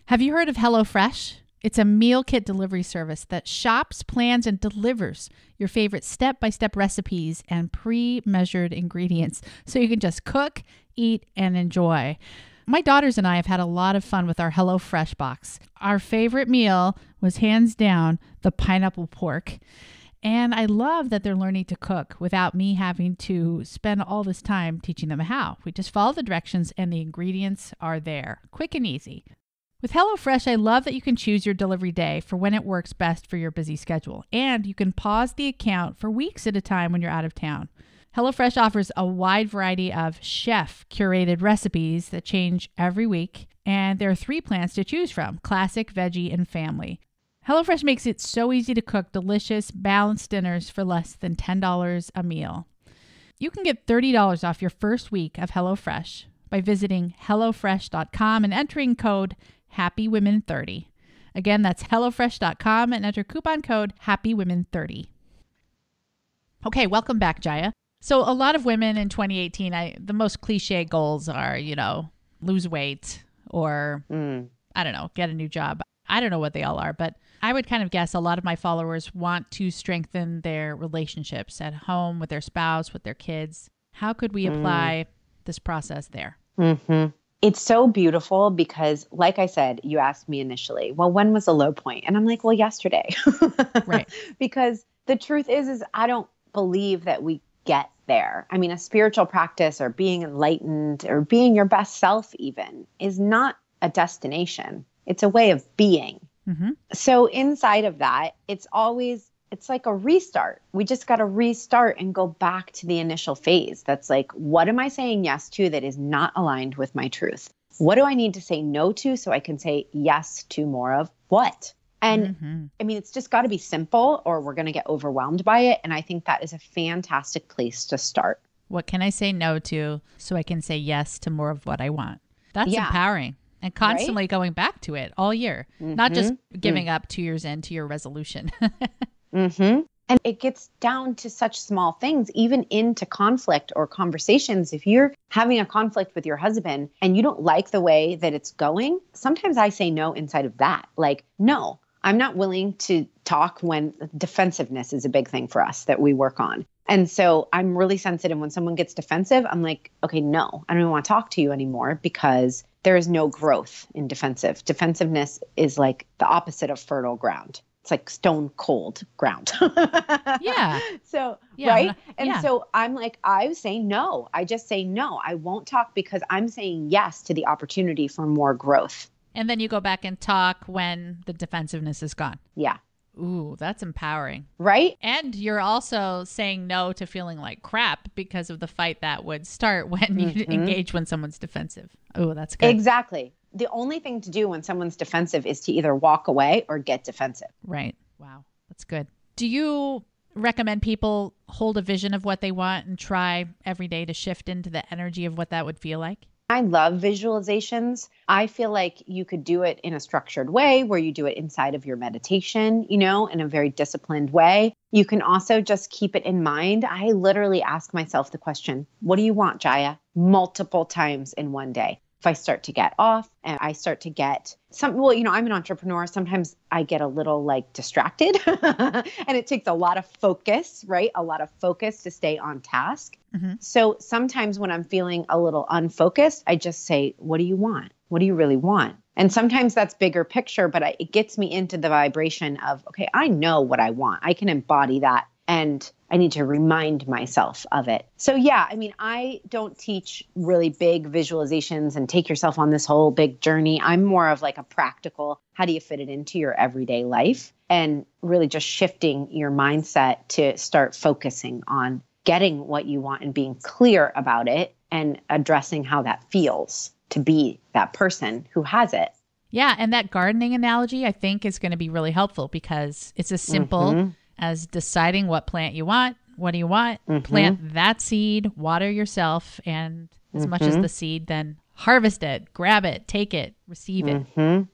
A: Have you heard of HelloFresh? It's a meal kit delivery service that shops, plans, and delivers your favorite step-by-step recipes and pre-measured ingredients so you can just cook, eat, and enjoy. My daughters and I have had a lot of fun with our HelloFresh box. Our favorite meal was hands down the pineapple pork. And I love that they're learning to cook without me having to spend all this time teaching them how. We just follow the directions and the ingredients are there, quick and easy. With HelloFresh, I love that you can choose your delivery day for when it works best for your busy schedule. And you can pause the account for weeks at a time when you're out of town. HelloFresh offers a wide variety of chef-curated recipes that change every week. And there are 3 plans to choose from: classic, veggie, and family. HelloFresh makes it so easy to cook delicious, balanced dinners for less than $10 a meal. You can get $30 off your first week of HelloFresh by visiting HelloFresh.com and entering code HAPPYWOMEN30. Again, that's HelloFresh.com and enter coupon code HAPPYWOMEN30. Okay, welcome back, Jaya. So a lot of women in 2018, the most cliche goals are, lose weight or, I don't know, get a new job. I don't know what they all are, but I would kind of guess a lot of my followers want to strengthen their relationships at home with their spouse, with their kids. How could we apply this process there?
C: It's so beautiful because, like I said, you asked me initially, well, when was the low point? And I'm like, well, yesterday.
A: Right.
C: Because the truth is I don't believe that we get there. I mean, a spiritual practice or being enlightened or being your best self even is not a destination. It's a way of being. So inside of that, it's like a restart. We just got to restart and go back to the initial phase. That's like, what am I saying yes to that is not aligned with my truth? What do I need to say no to so I can say yes to more of what? And I mean, it's just got to be simple or we're going to get overwhelmed by it. And I think that is a fantastic place to start.
A: What can I say no to so I can say yes to more of what I want? That's empowering. And constantly going back to it all year, not just giving up 2 years into your resolution.
C: And it gets down to such small things, even into conflict or conversations. If you're having a conflict with your husband and you don't like the way that it's going, sometimes I say no inside of that. Like, no, I'm not willing to talk when defensiveness is a big thing for us that we work on. And so I'm really sensitive when someone gets defensive. I'm like, okay, no, I don't even want to talk to you anymore because there is no growth in defensive. Defensiveness is like the opposite of fertile ground. It's like stone cold ground.
A: Yeah.
C: So, right. And so I'm like, I say no. I just say no. I won't talk because I'm saying yes to the opportunity for more growth.
A: And then you go back and talk when the defensiveness is gone.
C: Yeah.
A: Ooh, that's empowering.
C: Right?
A: And you're also saying no to feeling like crap because of the fight that would start when you engage when someone's defensive. Oh, that's good.
C: Exactly. The only thing to do when someone's defensive is to either walk away or get defensive.
A: Right. Wow. That's good. Do you recommend people hold a vision of what they want and try every day to shift into the energy of what that would feel like?
C: I love visualizations. I feel like you could do it in a structured way where you do it inside of your meditation, in a very disciplined way. You can also just keep it in mind. I literally ask myself the question, what do you want, Jaya? Multiple times in one day. If I start to get off and I start to get I'm an entrepreneur. Sometimes I get a little distracted and it takes a lot of focus, right? A lot of focus to stay on task. So sometimes when I'm feeling a little unfocused, I just say, what do you want? What do you really want? And sometimes that's bigger picture, but it gets me into the vibration of, okay, I know what I want. I can embody that. And I need to remind myself of it. So yeah, I mean, I don't teach really big visualizations and take yourself on this whole big journey. I'm more of like a practical, how do you fit it into your everyday life? And really just shifting your mindset to start focusing on getting what you want and being clear about it and addressing how that feels to be that person who has it.
A: Yeah. And that gardening analogy, I think, is going to be really helpful because it's as simple as deciding what plant you want. What do you want? Plant that seed, water yourself, and as much as the seed, then harvest it, grab it, take it, receive it.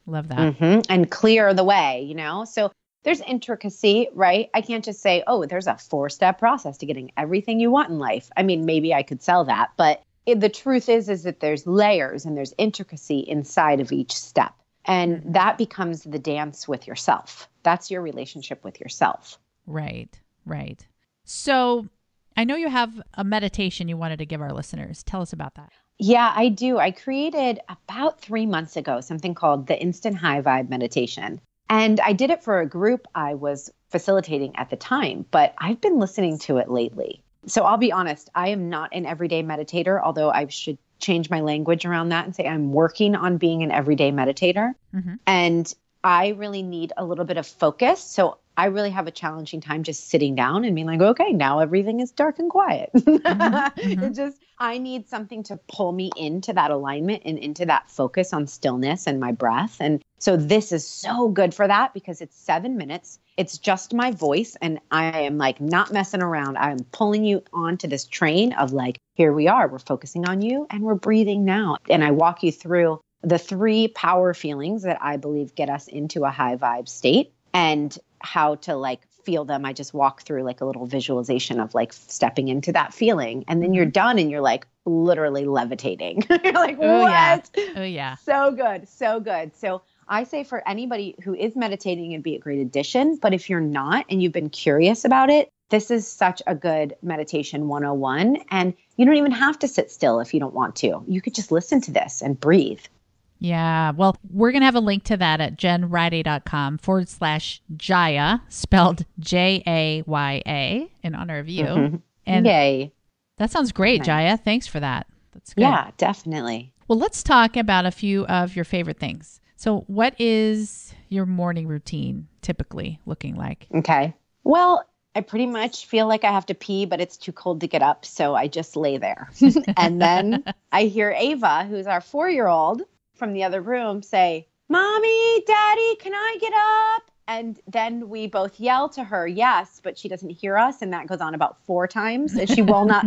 A: Love that.
C: And clear the way, So there's intricacy, right? I can't just say, oh, there's a 4-step process to getting everything you want in life. I mean, maybe I could sell that, but the truth is that there's layers and there's intricacy inside of each step. And that becomes the dance with yourself. That's your relationship with yourself.
A: Right, right. So I know you have a meditation you wanted to give our listeners. Tell us about that.
C: Yeah, I do. I created about 3 months ago something called the Instant High Vibe Meditation. And I did it for a group I was facilitating at the time, but I've been listening to it lately. So I'll be honest, I am not an everyday meditator, although I should change my language around that and say I'm working on being an everyday meditator. And I really need a little bit of focus. So I really have a challenging time just sitting down and being like, okay, now everything is dark and quiet. It just, I need something to pull me into that alignment and into that focus on stillness and my breath. And so this is so good for that because it's 7 minutes. It's just my voice. And I am like not messing around. I'm pulling you onto this train of like, here we are, we're focusing on you and we're breathing now. And I walk you through the 3 power feelings that I believe get us into a high vibe state and how to like feel them. I just walk through like a little visualization of like stepping into that feeling. And then you're done and you're like literally levitating. You're like,
A: Oh,
C: what?
A: yeah. Oh, yeah.
C: So good. So good. So I say for anybody who is meditating, it'd be a great addition. But if you're not and you've been curious about it, this is such a good meditation 101. And you don't even have to sit still if you don't want to. You could just listen to this and breathe.
A: Yeah. Well, we're going to have a link to that at jenriday.com/Jaya, spelled Jaya, in honor of you. And
C: yay.
A: That sounds great,
C: Nice.
A: Jaya. Thanks for that. That's good.
C: Yeah, definitely.
A: Well, let's talk about a few of your favorite things. So what is your morning routine typically looking like?
C: Okay. Well, I pretty much feel like I have to pee, but it's too cold to get up. So I just lay there. And then I hear Ava, who's our 4-year-old from the other room, say, Mommy, Daddy, can I get up? And then we both yell to her, yes, but she doesn't hear us. And that goes on about 4 times. And she will not,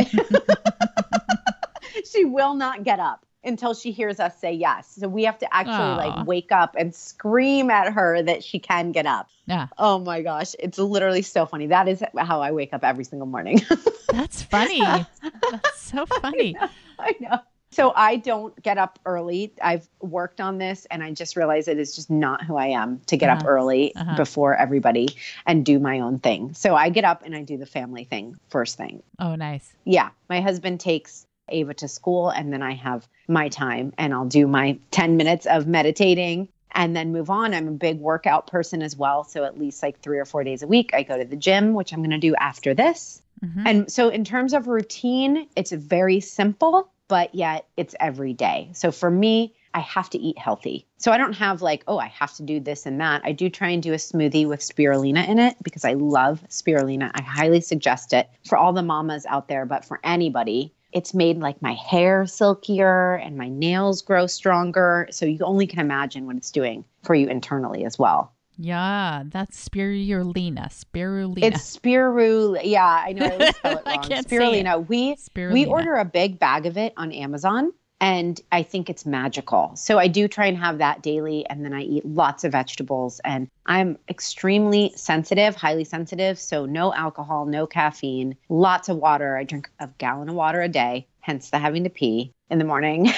C: she will not get up until she hears us say yes. So we have to actually like wake up and scream at her that she can get up.
A: Yeah.
C: Oh my gosh. It's literally so funny. That is how I wake up every single morning.
A: That's funny. That's so funny.
C: I know. So I don't get up early. I've worked on this and I just realized it is just not who I am to get up early before everybody and do my own thing. So I get up and I do the family thing first thing.
A: Oh, nice.
C: Yeah. My husband takes Ava to school and then I have my time and I'll do my 10 minutes of meditating and then move on. I'm a big workout person as well. So at least like 3 or 4 days a week, I go to the gym, which I'm going to do after this. And so in terms of routine, it's very simple, but yet it's every day. So for me, I have to eat healthy. So I don't have like, oh, I have to do this and that. I do try and do a smoothie with spirulina in it because I love spirulina. I highly suggest it for all the mamas out there, but for anybody. It's made like my hair silkier and my nails grow stronger. So you only can imagine what it's doing for you internally as well.
A: Yeah, that's spirulina. Spirulina.
C: It's spirulina. Yeah, I know I always spell it wrong.
A: I can't
C: Spirulina.
A: say it.
C: We order a big bag of it on Amazon and I think it's magical. So I do try and have that daily and then I eat lots of vegetables and I'm extremely sensitive, highly sensitive. So no alcohol, no caffeine, lots of water. I drink a gallon of water a day, hence the having to pee in the morning.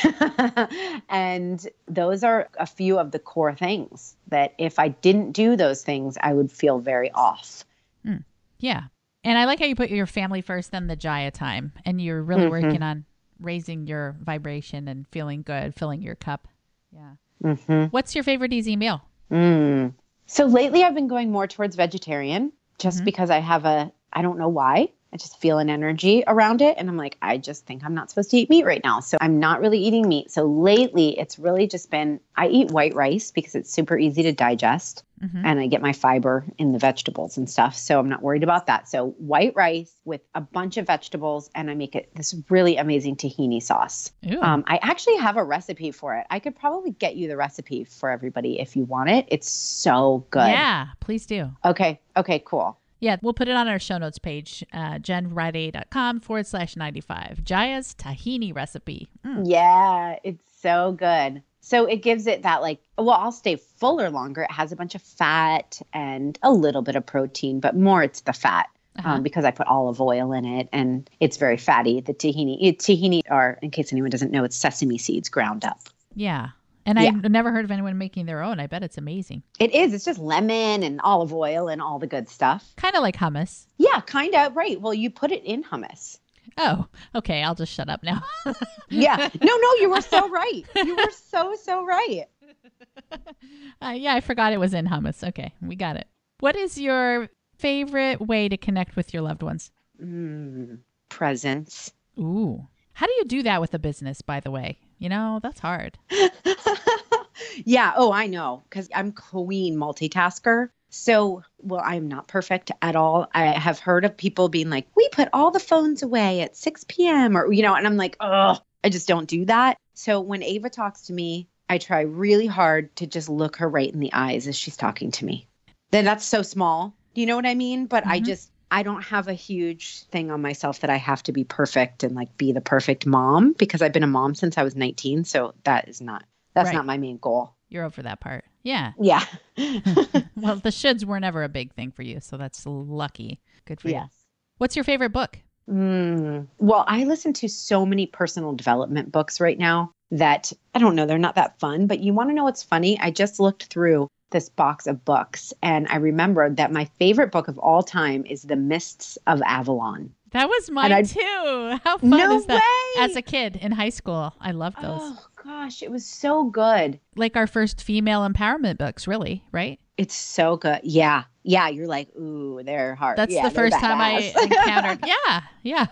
C: And those are a few of the core things that if I didn't do those things, I would feel very off.
A: Yeah. And I like how you put your family first, then the Jaya time. And you're really working on raising your vibration and feeling good, filling your cup. Yeah. What's your favorite easy meal?
C: So lately I've been going more towards vegetarian just because I have I don't know why. I just feel an energy around it. And I'm like, I just think I'm not supposed to eat meat right now. So I'm not really eating meat. So lately it's really just been, I eat white rice because it's super easy to digest and I get my fiber in the vegetables and stuff. So I'm not worried about that. So white rice with a bunch of vegetables and I make it this really amazing tahini sauce. I actually have a recipe for it. I could probably get you the recipe for everybody if you want it. It's so good.
A: Yeah, please do.
C: Okay, cool.
A: Yeah, we'll put it on our show notes page, jenriday.com/95. Jaya's tahini recipe.
C: Yeah, it's so good. So it gives it that like, well, I'll stay fuller longer. It has a bunch of fat and a little bit of protein, but more it's the fat because I put olive oil in it and it's very fatty. The tahini are, in case anyone doesn't know, it's sesame seeds ground up.
A: Yeah. And I've never heard of anyone making their own. I bet it's amazing.
C: It is. It's just lemon and olive oil and all the good stuff.
A: Kind of like hummus.
C: Yeah, kind of. Right. Well, you put it in hummus.
A: Oh, okay. I'll just shut up now.
C: Yeah. No, you were so right. You were so right.
A: Yeah, I forgot it was in hummus. Okay, we got it. What is your favorite way to connect with your loved ones?
C: Presents.
A: Ooh. How do you do that with a business, by the way? That's hard.
C: Yeah. Oh, I know. Because I'm queen multitasker. So, well, I'm not perfect at all. I have heard of people being like, we put all the phones away at 6 p.m. or, and I'm like, oh, I just don't do that. So when Ava talks to me, I try really hard to just look her right in the eyes as she's talking to me. Then that's so small. Do you know what I mean? But I don't have a huge thing on myself that I have to be perfect and like be the perfect mom because I've been a mom since I was 19. So that's not my main goal.
A: You're over that part. Yeah.
C: Yeah.
A: Well, the shoulds were never a big thing for you. So that's lucky. Good for you. What's your favorite book?
C: Well, I listen to so many personal development books right now that I don't know, they're not that fun, but you want to know what's funny? I just looked through this box of books and I remembered that my favorite book of all time is The Mists of Avalon.
A: That was mine too. How fun is that?
C: Way.
A: As a kid in high school, I loved those.
C: Oh gosh, it was so good.
A: Like our first female empowerment books, really, right?
C: It's so good. Yeah. Yeah. You're like, ooh, they're hard.
A: That's the first time I encountered. Yeah.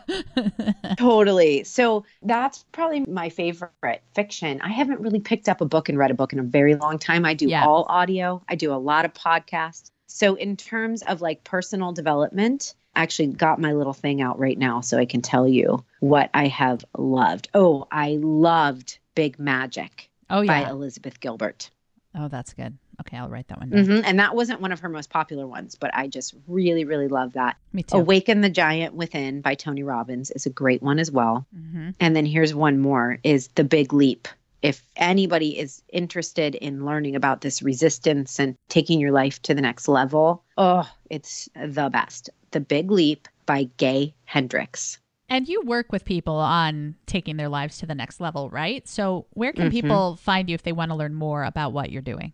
C: Totally. So that's probably my favorite fiction. I haven't really picked up a book and read a book in a very long time. I do all audio. I do a lot of podcasts. So in terms of like personal development, I actually got my little thing out right now so I can tell you what I have loved. Oh, I loved Big Magic by Elizabeth Gilbert.
A: Oh, that's good. Okay, I'll write that one down.
C: And that wasn't one of her most popular ones, but I just really, really love that.
A: Me too.
C: Awaken the Giant Within by Tony Robbins is a great one as well. And then here's one more is The Big Leap. If anybody is interested in learning about this resistance and taking your life to the next level, it's the best. The Big Leap by Gay Hendricks.
A: And you work with people on taking their lives to the next level, right? So where can people find you if they want to learn more about what you're doing?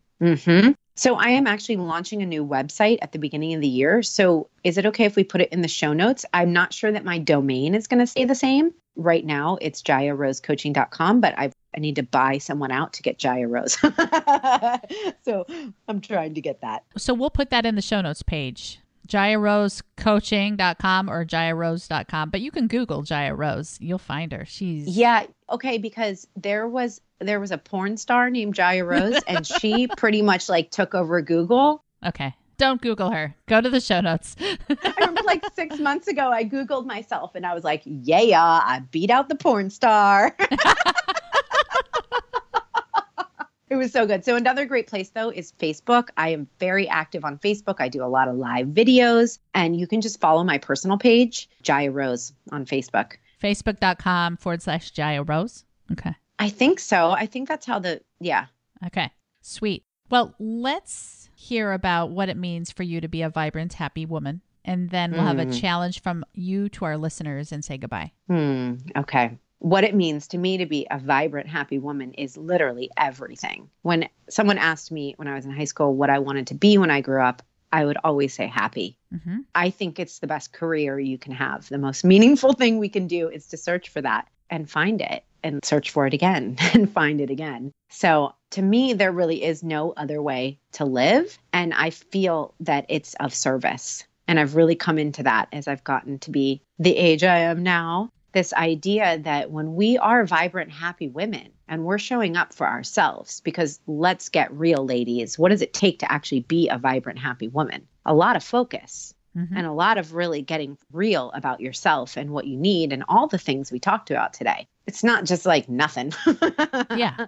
C: So I am actually launching a new website at the beginning of the year. So is it okay if we put it in the show notes? I'm not sure that my domain is going to stay the same. Right now, it's jayarosecoaching.com, but I need to buy someone out to get Jaya Rose. So I'm trying to get that.
A: So we'll put that in the show notes page. JayaRoseCoaching.com or JayaRose.com. But you can Google Jaya Rose. You'll find her.
C: Yeah. Okay. Because there was a porn star named Jaya Rose and she pretty much like took over Google.
A: Okay. Don't Google her. Go to the show notes.
C: I remember like 6 months ago, I Googled myself and I was like, I beat out the porn star. It was so good. So another great place, though, is Facebook. I am very active on Facebook. I do a lot of live videos, and you can just follow my personal page, Jaya Rose, on Facebook.
A: Facebook.com/Jaya Rose. Okay.
C: I think so. I think that's how
A: Okay. Sweet. Well, let's hear about what it means for you to be a vibrant, happy woman. And then we'll have a challenge from you to our listeners and say goodbye.
C: Okay. What it means to me to be a vibrant, happy woman is literally everything. When someone asked me when I was in high school what I wanted to be when I grew up, I would always say happy. I think it's the best career you can have. The most meaningful thing we can do is to search for that and find it and search for it again and find it again. So to me, there really is no other way to live. And I feel that it's of service. And I've really come into that as I've gotten to be the age I am now. This idea that when we are vibrant, happy women and we're showing up for ourselves, because let's get real, ladies, what does it take to actually be a vibrant, happy woman? A lot of focus and a lot of really getting real about yourself and what you need and all the things we talked about today. It's not just like nothing.
A: Yeah.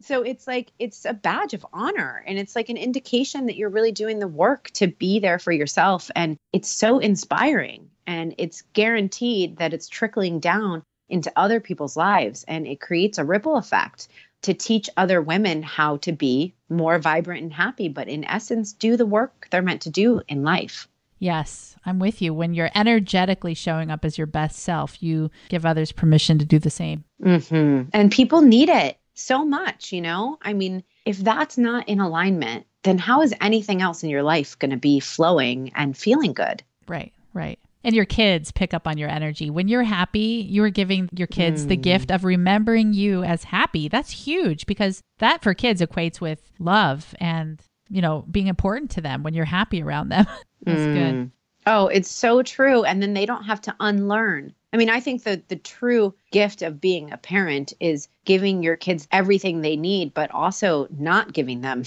C: So it's like, it's a badge of honor and it's like an indication that you're really doing the work to be there for yourself. And it's so inspiring. And it's guaranteed that it's trickling down into other people's lives. And it creates a ripple effect to teach other women how to be more vibrant and happy, but in essence, do the work they're meant to do in life.
A: Yes, I'm with you. When you're energetically showing up as your best self, you give others permission to do the same.
C: And people need it. so much, I mean, if that's not in alignment, then how is anything else in your life going to be flowing and feeling good?
A: Right, right. And your kids pick up on your energy. When you're happy, you are giving your kids the gift of remembering you as happy. That's huge because that for kids equates with love and, being important to them when you're happy around them. That's good.
C: Oh, it's so true. And then they don't have to unlearn. I mean, I think that the true gift of being a parent is giving your kids everything they need, but also not giving them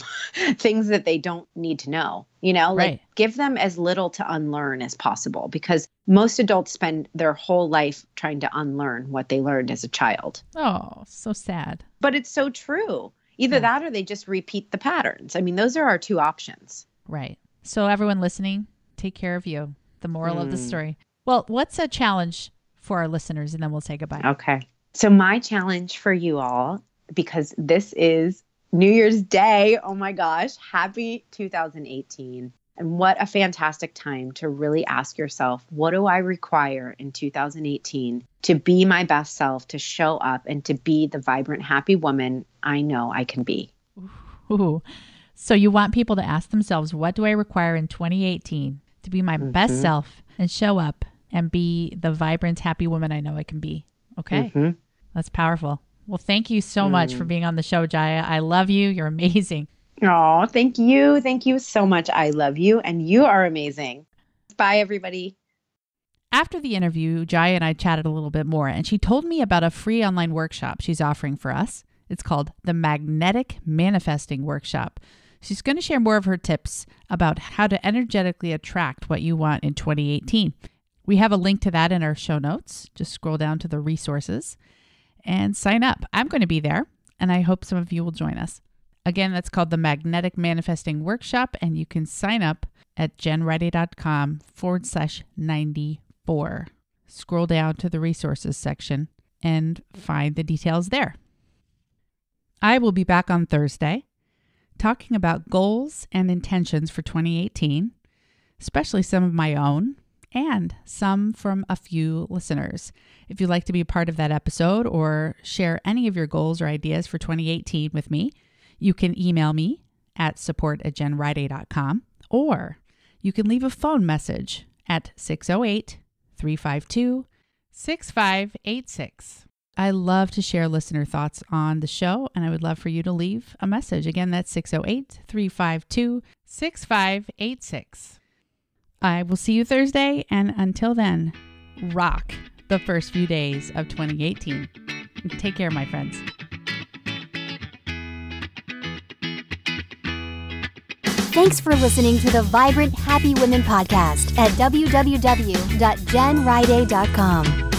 C: things that they don't need to know, like give them as little to unlearn as possible, because most adults spend their whole life trying to unlearn what they learned as a child.
A: Oh, so sad.
C: But it's so true. Either that or they just repeat the patterns. I mean, those are our two options.
A: Right. So everyone listening, take care of you. The moral of the story. Well, what's a challenge for our listeners? And then we'll say goodbye.
C: Okay. So my challenge for you all, because this is New Year's Day. Oh my gosh. Happy 2018. And what a fantastic time to really ask yourself, what do I require in 2018 to be my best self, to show up and to be the vibrant, happy woman I know I can be?
A: Ooh. So you want people to ask themselves, what do I require in 2018 to be my best self and show up and be the vibrant, happy woman I know I can be? Okay. That's powerful. Well, thank you so much for being on the show, Jaya. I love you. You're amazing.
C: Oh, thank you. Thank you so much. I love you and you are amazing. Bye, everybody.
A: After the interview, Jaya and I chatted a little bit more, and she told me about a free online workshop she's offering for us. It's called the Magnetic Manifesting Workshop. She's going to share more of her tips about how to energetically attract what you want in 2018. We have a link to that in our show notes. Just scroll down to the resources and sign up. I'm going to be there, and I hope some of you will join us. Again, that's called the Magnetic Manifesting Workshop, and you can sign up at jenriday.com/94. Scroll down to the resources section and find the details there. I will be back on Thursday talking about goals and intentions for 2018, especially some of my own and some from a few listeners. If you'd like to be a part of that episode or share any of your goals or ideas for 2018 with me, you can email me at support@jenriday.com, or you can leave a phone message at 608-352-6586. I love to share listener thoughts on the show, and I would love for you to leave a message. Again, that's 608-352-6586. I will see you Thursday, and until then, rock the first few days of 2018. Take care, my friends.
B: Thanks for listening to the Vibrant Happy Women podcast at www.jenriday.com.